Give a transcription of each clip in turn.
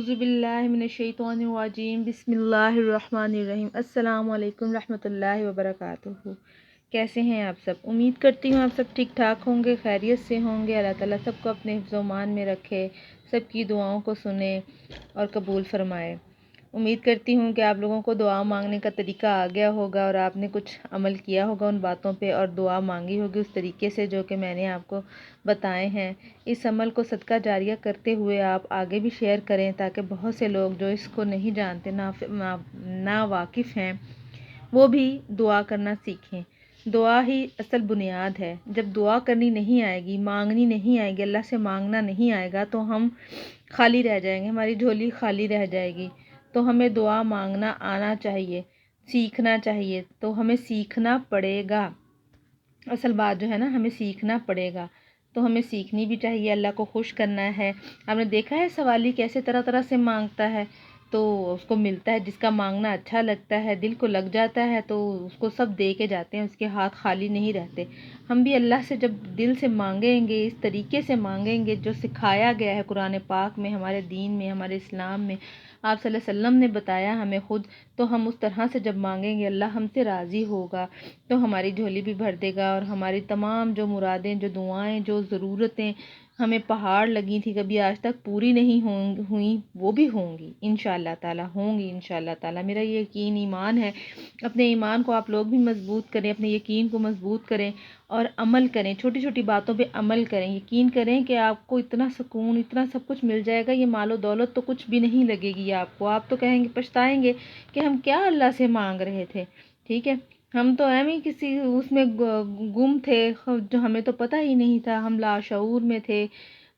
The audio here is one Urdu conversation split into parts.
اعوذ باللہ من الشیطان الرجیم بسم اللہ الرحمن الرحیم۔ السلام علیکم رحمۃ اللہ وبرکاتہ۔ کیسے ہیں آپ سب؟ امید کرتی ہوں آپ سب ٹھیک ٹھاک ہوں گے، خیریت سے ہوں گے۔ اللہ تعالیٰ سب کو اپنے حفظ و امان میں رکھے، سب کی دعاؤں کو سنے اور قبول فرمائے۔ امید کرتی ہوں کہ آپ لوگوں کو دعا مانگنے کا طریقہ آ گیا ہوگا اور آپ نے کچھ عمل کیا ہوگا ان باتوں پہ اور دعا مانگی ہوگی اس طریقے سے جو کہ میں نے آپ کو بتائے ہیں۔ اس عمل کو صدقہ جاریہ کرتے ہوئے آپ آگے بھی شیئر کریں تاکہ بہت سے لوگ جو اس کو نہیں جانتے، نا واقف ہیں، وہ بھی دعا کرنا سیکھیں۔ دعا ہی اصل بنیاد ہے۔ جب دعا کرنی نہیں آئے گی، مانگنی نہیں آئے گی، اللہ سے مانگنا نہیں آئے گا تو ہم خالی رہ جائیں گے، ہماری جھولی خالی رہ جائے گی۔ تو ہمیں دعا مانگنا آنا چاہیے، سیکھنا چاہیے۔ تو ہمیں سیکھنا پڑے گا، اصل بات جو ہے نا، ہمیں سیکھنا پڑے گا۔ تو ہمیں سیکھنی بھی چاہیے، اللہ کو خوش کرنا ہے۔ آپ نے دیکھا ہے سوالی کیسے طرح طرح سے مانگتا ہے تو اس کو ملتا ہے۔ جس کا مانگنا اچھا لگتا ہے، دل کو لگ جاتا ہے تو اس کو سب دے کے جاتے ہیں، اس کے ہاتھ خالی نہیں رہتے۔ ہم بھی اللہ سے جب دل سے مانگیں گے، اس طریقے سے مانگیں گے جو سکھایا گیا ہے قرآن پاک میں، ہمارے دین میں، ہمارے اسلام میں، آپ صلی اللہ علیہ وسلم نے بتایا ہمیں خود، تو ہم اس طرح سے جب مانگیں گے اللہ ہم سے راضی ہوگا، تو ہماری جھولی بھی بھر دے گا اور ہماری تمام جو مرادیں، جو دعائیں، جو ضرورتیں ہمیں پہاڑ لگی تھی کبھی آج تک پوری نہیں ہوئیں، وہ بھی ہوں گی انشاءاللہ تعالیٰ، ہوں گی انشاءاللہ تعالیٰ۔ میرا یہ یقین ایمان ہے۔ اپنے ایمان کو آپ لوگ بھی مضبوط کریں، اپنے یقین کو مضبوط کریں اور عمل کریں، چھوٹی چھوٹی باتوں پہ عمل کریں۔ یقین کریں کہ آپ کو اتنا سکون، اتنا سب کچھ مل جائے گا، یہ مال و دولت تو کچھ بھی نہیں لگے گی آپ کو۔ آپ تو کہیں گے، پچھتائیں گے کہ ہم کیا اللہ سے مانگ رہے تھے۔ ٹھیک ہے، ہم تو ایم ہی کسی اس میں گم تھے جو ہمیں تو پتہ ہی نہیں تھا، ہم لاشعور میں تھے،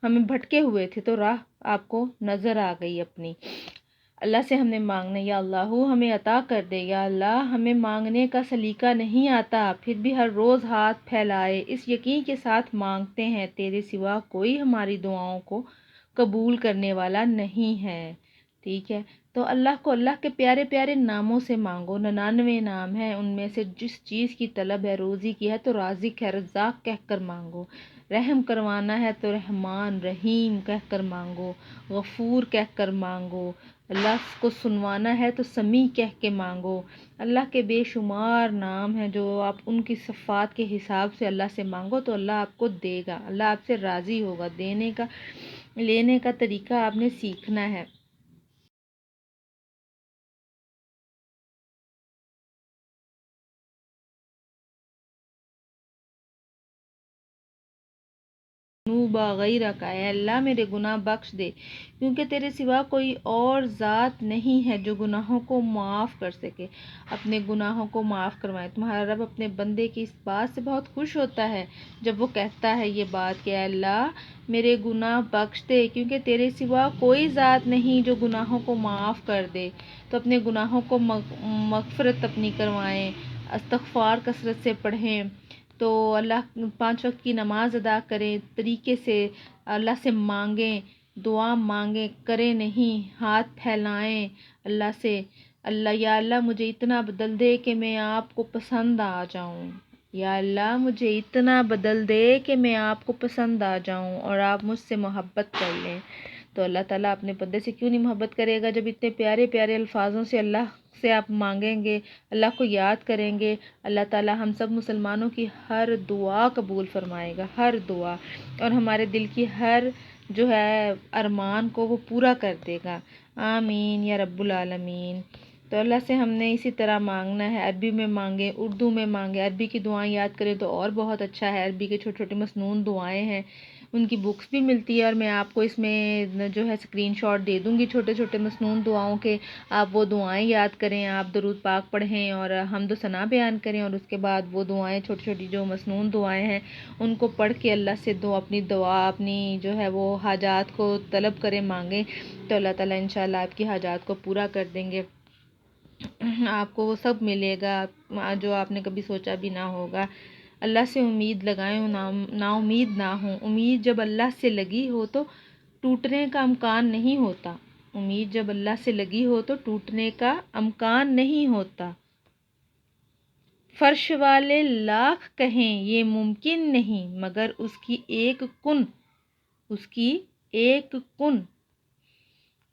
ہمیں بھٹکے ہوئے تھے، تو راہ آپ کو نظر آ گئی اپنی۔ اللہ سے ہم نے مانگنا، یا اللہ ہمیں عطا کر دے، یا اللہ ہمیں مانگنے کا سلیقہ نہیں آتا پھر بھی ہر روز ہاتھ پھیلائے اس یقین کے ساتھ مانگتے ہیں، تیرے سوا کوئی ہماری دعاؤں کو قبول کرنے والا نہیں ہے۔ ٹھیک ہے، تو اللہ کو اللہ کے پیارے پیارے ناموں سے مانگو۔ 99 نام ہیں، ان میں سے جس چیز کی طلب ہے، روزی کی ہے تو رازق ہے، رزاق کہہ کر مانگو۔ رحم کروانا ہے تو رحمان رحیم کہہ کر مانگو، غفور کہہ کر مانگو۔ اللہ کو سنوانا ہے تو سمیع کہہ کے مانگو۔ اللہ کے بے شمار نام ہیں، جو آپ ان کی صفات کے حساب سے اللہ سے مانگو تو اللہ آپ کو دے گا، اللہ آپ سے راضی ہوگا۔ دینے کا، لینے کا طریقہ آپ نے سیکھنا ہے۔ غیرہ کا، اے اللہ میرے گناہ بخش دے، کیونکہ تیرے سوا کوئی اور ذات نہیں ہے جو گناہوں کو معاف کر سکے۔ اپنے گناہوں کو معاف کروائے۔ تمہارا رب اپنے بندے کی اس بات سے بہت خوش ہوتا ہے جب وہ کہتا ہے یہ بات کہ اے اللہ میرے گناہ بخش دے، کیونکہ تیرے سوا کوئی ذات نہیں جو گناہوں کو معاف کر دے۔ تو اپنے گناہوں کو مغفرت اپنی کروائیں، استغفار کثرت سے پڑھیں، تو اللہ 5 وقت کی نماز ادا کریں، طریقے سے اللہ سے مانگیں، دعا مانگیں، کریں نہیں، ہاتھ پھیلائیں اللہ سے۔ اللہ، یا اللہ مجھے اتنا بدل دے کہ میں آپ کو پسند آ جاؤں، یا اللہ مجھے اتنا بدل دے کہ میں آپ کو پسند آ جاؤں اور آپ مجھ سے محبت کر لیں۔ تو اللہ تعالیٰ اپنے بندے سے کیوں نہیں محبت کرے گا جب اتنے پیارے پیارے الفاظوں سے اللہ سے آپ مانگیں گے، اللہ کو یاد کریں گے۔ اللہ تعالیٰ ہم سب مسلمانوں کی ہر دعا قبول فرمائے گا، ہر دعا، اور ہمارے دل کی ہر جو ہے ارمان کو وہ پورا کر دے گا۔ آمین یا رب العالمین۔ تو اللہ سے ہم نے اسی طرح مانگنا ہے، عربی میں مانگیں، اردو میں مانگیں، عربی کی دعائیں یاد کریں تو اور بہت اچھا ہے۔ عربی کے چھوٹے چھوٹے مسنون دعائیں ہیں، ان کی بکس بھی ملتی ہے، اور میں آپ کو اس میں جو ہے اسکرین شاٹ دے دوں گی چھوٹے چھوٹے مسنون دعاؤں کے۔ آپ وہ دعائیں یاد کریں، آپ درود پاک پڑھیں اور حمد و ثنا بیان کریں، اور اس کے بعد وہ دعائیں چھوٹی چھوٹی جو مسنون دعائیں ہیں ان کو پڑھ کے اللہ سے اپنی دعا، اپنی جو ہے وہ حاجات کو طلب کریں، مانگیں، تو اللہ تعالیٰ انشاءاللہ آپ کی حاجات کو پورا کر دیں گے۔ آپ کو وہ سب ملے گا جو آپ نے کبھی سوچا بھی نہ ہوگا۔ اللہ سے امید لگائیں، نا امید نہ ہوں۔ امید جب اللہ سے لگی ہو تو ٹوٹنے کا امکان نہیں ہوتا۔ امید جب اللہ سے لگی ہو تو ٹوٹنے کا امکان نہیں ہوتا۔ فرش والے لاکھ کہیں یہ ممکن نہیں، مگر اس کی ایک کن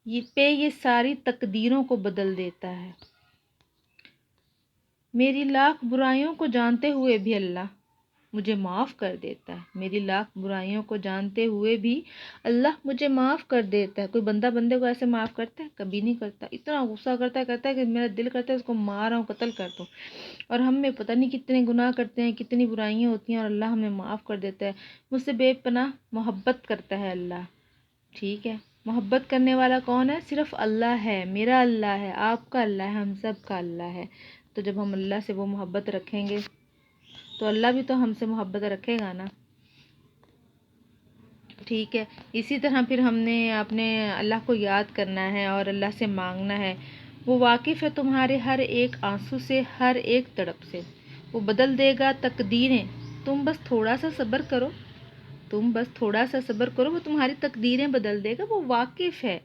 یہ ساری تقدیروں کو بدل دیتا ہے۔ میری لاکھ برائیوں کو جانتے ہوئے بھی اللہ مجھے معاف کر دیتا ہے۔ میری لاکھ برائیوں کو جانتے ہوئے بھی اللہ مجھے معاف کر دیتا ہے۔ کوئی بندہ بندے کو ایسے معاف کرتا ہے؟ کبھی نہیں کرتا۔ اتنا غصہ کرتا ہے کہ میرا دل کرتا ہے اس کو مارا قتل کر دوں۔ اور ہم میں پتہ نہیں کتنے گناہ کرتے ہیں، کتنی برائیاں ہوتی ہیں، اور اللہ ہمیں معاف کر دیتا ہے۔ مجھ سے بے پناہ محبت کرتا ہے اللہ، ٹھیک ہے۔ محبت کرنے والا کون ہے؟ صرف اللہ ہے، میرا اللہ ہے، آپ کا اللہ ہے، ہم سب کا اللہ ہے۔ تو جب ہم اللہ سے وہ محبت رکھیں گے تو اللہ بھی تو ہم سے محبت رکھے گا نا، ٹھیک ہے۔ اسی طرح پھر ہم نے اپنے اللہ کو یاد کرنا ہے اور اللہ سے مانگنا ہے۔ وہ واقف ہے تمہارے ہر ایک آنسو سے، ہر ایک تڑپ سے۔ وہ بدل دے گا تقدیریں، تم بس تھوڑا سا صبر کرو، تم بس تھوڑا سا صبر کرو، وہ تمہاری تقدیریں بدل دے گا۔ وہ واقف ہے،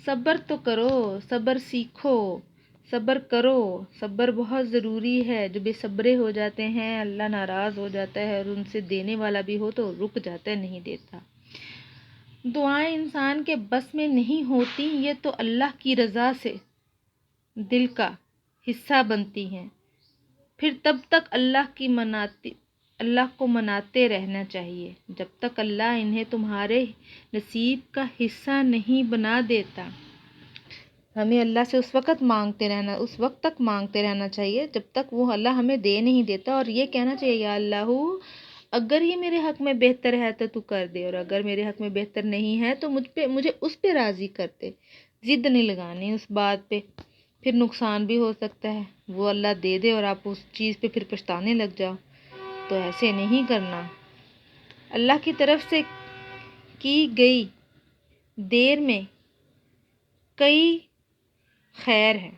صبر تو کرو، صبر سیکھو، صبر کرو، صبر بہت ضروری ہے۔ جو بے صبرے ہو جاتے ہیں اللہ ناراض ہو جاتا ہے، اور ان سے دینے والا بھی ہو تو رک جاتا ہے، نہیں دیتا۔ دعائیں انسان کے بس میں نہیں ہوتی، یہ تو اللہ کی رضا سے دل کا حصہ بنتی ہیں۔ پھر تب تک اللہ کو مناتے رہنا چاہیے جب تک اللہ انہیں تمہارے نصیب کا حصہ نہیں بنا دیتا۔ ہمیں اللہ سے اس وقت تک مانگتے رہنا چاہیے جب تک وہ اللہ ہمیں دے نہیں دیتا، اور یہ کہنا چاہیے یا اللہ اگر یہ میرے حق میں بہتر ہے تو کر دے، اور اگر میرے حق میں بہتر نہیں ہے تو مجھے اس پہ راضی کر دے۔ ضد نہیں لگانی اس بات پہ، پھر نقصان بھی ہو سکتا ہے، وہ اللہ دے دے اور آپ اس چیز پہ پھر پچھتانے لگ جاؤ، تو ایسے نہیں کرنا۔ اللہ کی طرف سے کی گئی دیر میں کئی خیر ہے۔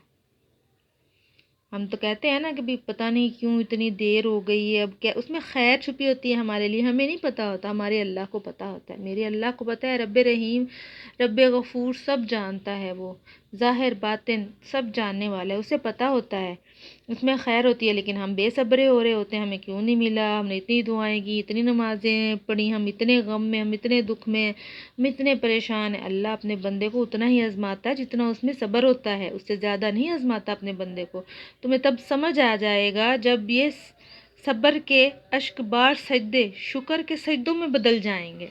ہم تو کہتے ہیں نا کہ بھی پتہ نہیں کیوں اتنی دیر ہو گئی ہے، اب کیا اس میں خیر چھپی ہوتی ہے ہمارے لیے، ہمیں نہیں پتہ ہوتا، ہمارے اللہ کو پتہ ہوتا ہے۔ میرے اللہ کو پتہ ہے، رب رحیم رب غفور سب جانتا ہے، وہ ظاہر باطن سب جاننے والا ہے، اسے پتہ ہوتا ہے اس میں خیر ہوتی ہے، لیکن ہم بے صبرے ہو رہے ہوتے ہیں، ہمیں کیوں نہیں ملا، ہم نے اتنی دعائیں کی، اتنی نمازیں پڑھی، ہم اتنے غم میں، ہم اتنے دکھ میں، ہم اتنے پریشان ہیں۔ اللہ اپنے بندے کو اتنا ہی آزماتا ہے جتنا اس میں صبر ہوتا ہے، اس سے زیادہ نہیں آزماتا اپنے بندے کو۔ تمہیں تب سمجھ آ جائے گا جب یہ صبر کے اشک بار سجدے شکر کے سجدوں میں بدل جائیں گے۔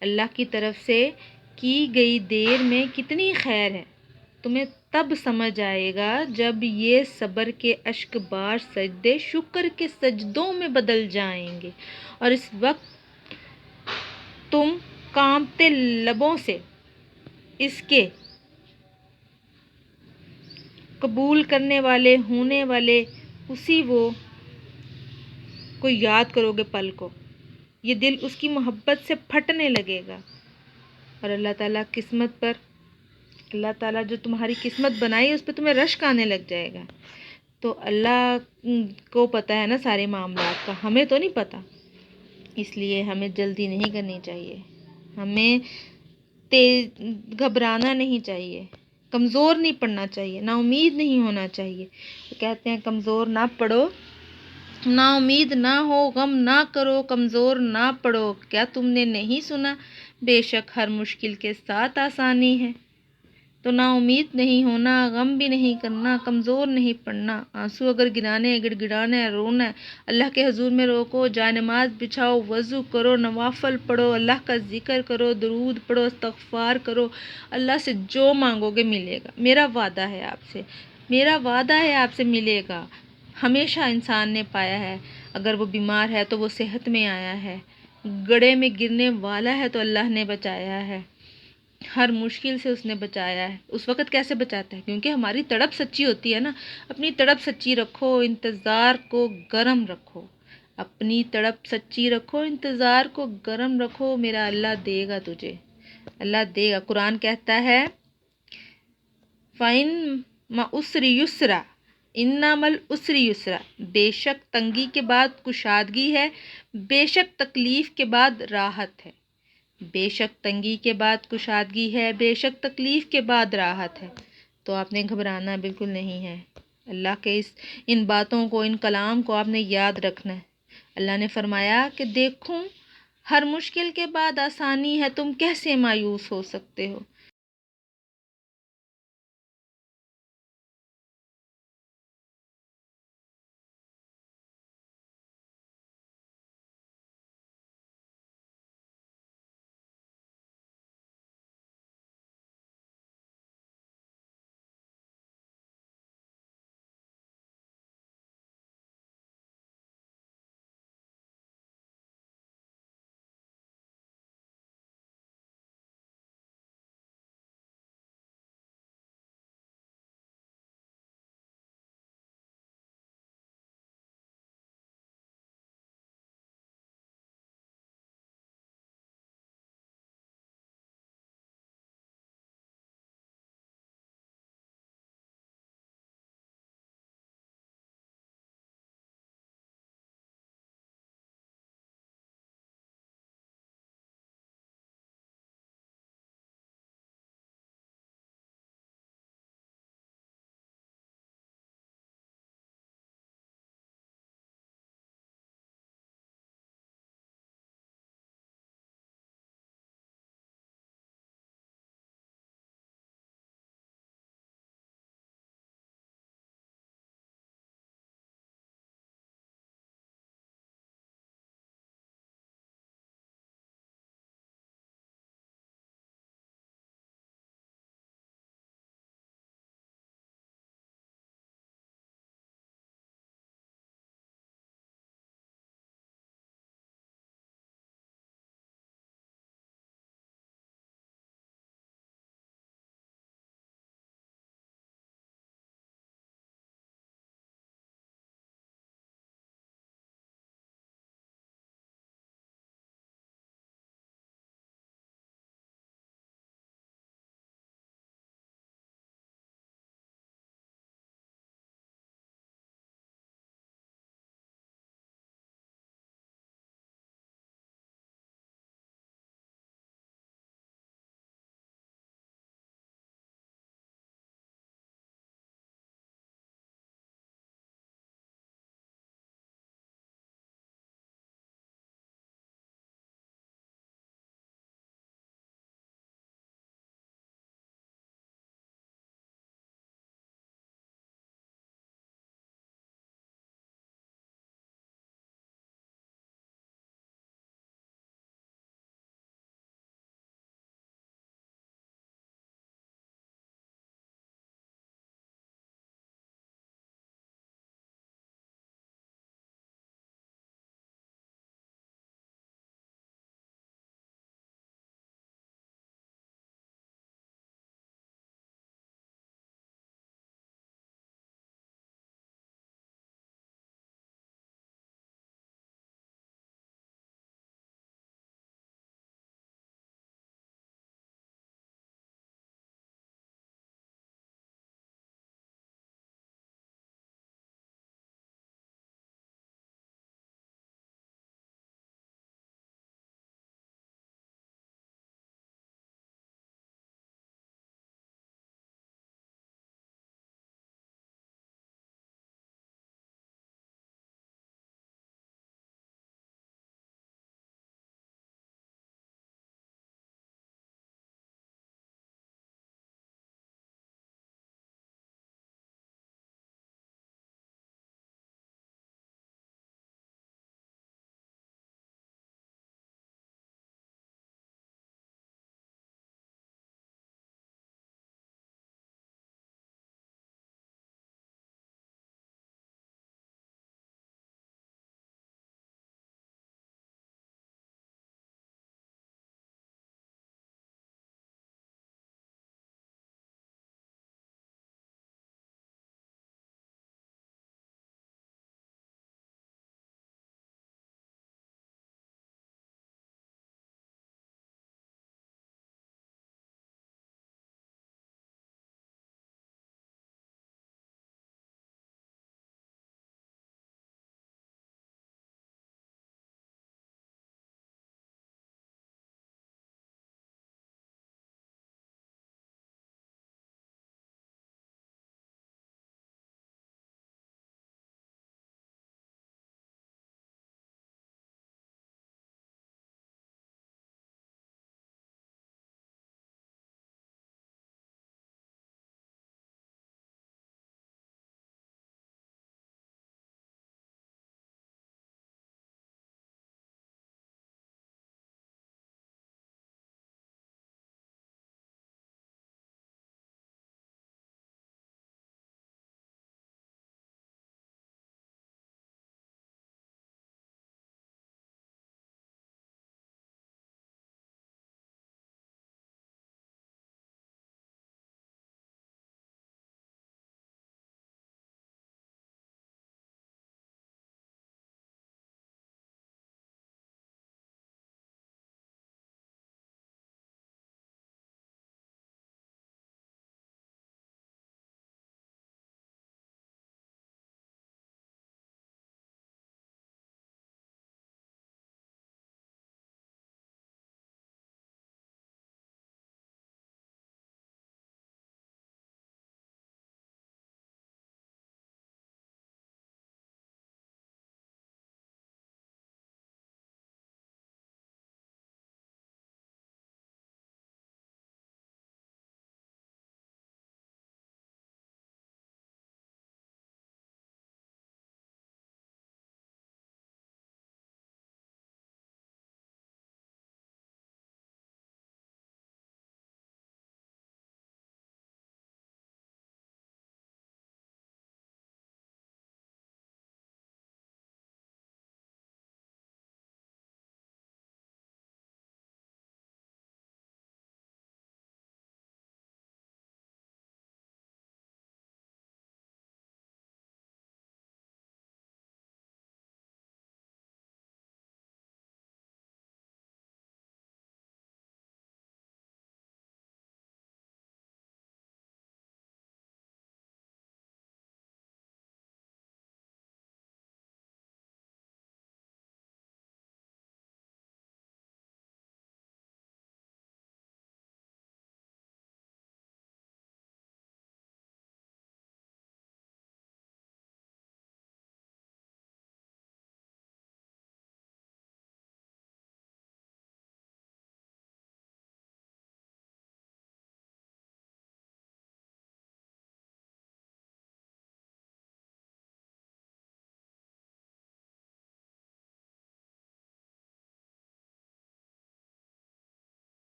اللہ کی طرف سے کی گئی دیر میں کتنی خیر ہے، تمہیں تب سمجھ آئے گا جب یہ صبر کے اشک بار سجدے شکر کے سجدوں میں بدل جائیں گے، اور اس وقت تم کانپتے لبوں سے اس کے قبول کرنے والے ہونے والے اسی وہ کو یاد کرو گے پل کو، یہ دل اس کی محبت سے پھٹنے لگے گا، اور اللہ تعالیٰ جو تمہاری قسمت بنائی اس پہ تمہیں رشک آنے لگ جائے گا۔ تو اللہ کو پتہ ہے نا سارے معاملات کا، ہمیں تو نہیں پتہ، اس لیے ہمیں جلدی نہیں کرنی چاہیے، ہمیں گھبرانا نہیں چاہیے، کمزور نہیں پڑنا چاہیے، نا امید نہیں ہونا چاہیے۔ کہتے ہیں کمزور نہ پڑو، نا امید نہ ہو، غم نہ کرو، کمزور نہ پڑو، کیا تم نے نہیں سنا بے شک ہر مشکل کے ساتھ آسانی ہے۔ تو نا امید نہیں ہونا، غم بھی نہیں کرنا، کمزور نہیں پڑنا، آنسو اگر گرانے گڑ گڑانا ہے، رونا ہے، اللہ کے حضور میں روکو، جائے نماز بچھاؤ، وضو کرو، نوافل پڑھو، اللہ کا ذکر کرو، درود پڑھو، استغفار کرو، اللہ سے جو مانگو گے ملے گا۔ میرا وعدہ ہے آپ سے ملے گا۔ ہمیشہ انسان نے پایا ہے، اگر وہ بیمار ہے تو وہ صحت میں آیا ہے، گڑھے میں گرنے والا ہے تو اللہ نے بچایا ہے، ہر مشکل سے اس نے بچایا ہے۔ اس وقت کیسے بچاتا ہے؟ کیونکہ ہماری تڑپ سچی ہوتی ہے نا۔ اپنی تڑپ سچی رکھو، انتظار کو گرم رکھو، اپنی تڑپ سچی رکھو، انتظار کو گرم رکھو، میرا اللہ دے گا تجھے، اللہ دے گا۔ قرآن کہتا ہے فَإِن مَعُسْرِ يُسْرًا إِنَّ مَعَ الْعُسْرِ يُسْرًا، بے شک تنگی کے بعد کشادگی ہے، بے شک تکلیف کے بعد راحت ہے، بے شک تنگی کے بعد کشادگی ہے، بے شک تکلیف کے بعد راحت ہے۔ تو آپ نے گھبرانا بالکل نہیں ہے، اللہ کے ان باتوں کو، ان کلام کو آپ نے یاد رکھنا ہے۔ اللہ نے فرمایا کہ دیکھوں ہر مشکل کے بعد آسانی ہے، تم کیسے مایوس ہو سکتے ہو؟